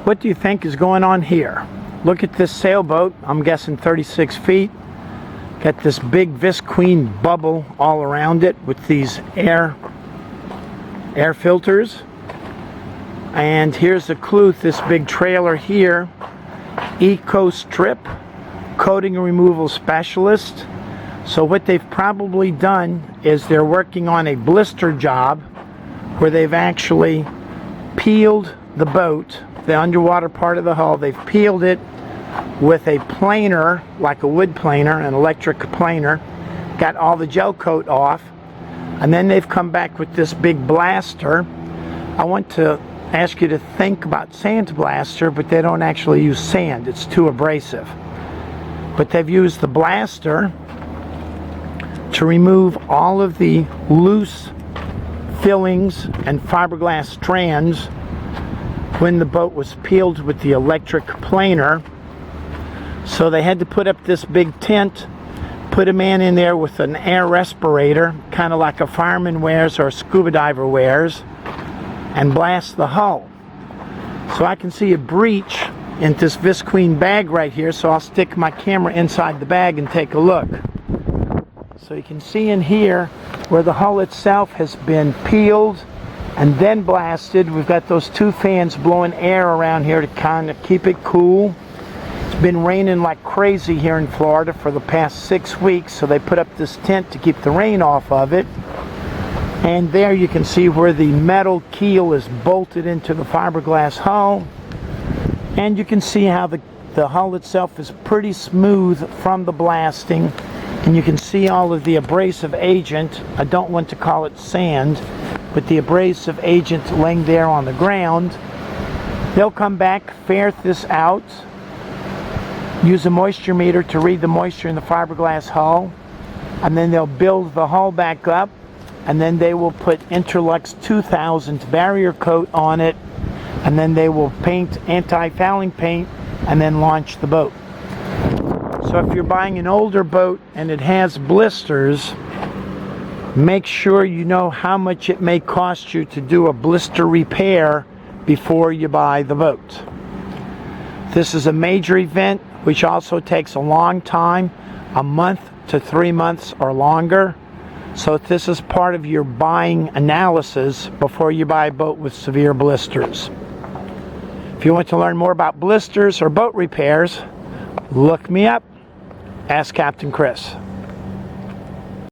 What do you think is going on here? Look at this sailboat. I'm guessing 36 feet. Got this big visqueen bubble all around it with these air filters. And here's the Cluth, this big trailer here. Eco Strip, coating and removal specialist. So what they've probably done is they're working on a blister job where they've actually peeled the boat, the underwater part of the hull. They've peeled it with a planer, like a wood planer, an electric planer, got all the gel coat off, and then they've come back with this big blaster. I want to ask you to think about sand blaster, but they don't actually use sand. It's too abrasive. But they've used the blaster to remove all of the loose fillings and fiberglass strands when the boat was peeled with the electric planer. So they had to put up this big tent, put a man in there with an air respirator, kind of like a fireman wears or a scuba diver wears, and blast the hull. So I can see a breach in this visqueen bag right here, so I'll stick my camera inside the bag and take a look. So you can see in here where the hull itself has been peeled and then blasted. We've got those two fans blowing air around here to kind of keep it cool. It's been raining like crazy here in Florida for the past 6 weeks, so they put up this tent to keep the rain off of it. And there you can see where the metal keel is bolted into the fiberglass hull. And you can see how the hull itself is pretty smooth from the blasting. And you can see all of the abrasive agent. I don't want to call it sand, but the abrasive agent laying there on the ground. They'll come back, ferret this out, use a moisture meter to read the moisture in the fiberglass hull, and then they'll build the hull back up, and then they will put Interlux 2000 barrier coat on it, and then they will paint anti-fouling paint and then launch the boat. So if you're buying an older boat and it has blisters, make sure you know how much it may cost you to do a blister repair before you buy the boat. This is a major event which also takes a long time, a month to 3 months or longer. So this is part of your buying analysis before you buy a boat with severe blisters. If you want to learn more about blisters or boat repairs, look me up. Ask Captain Chris.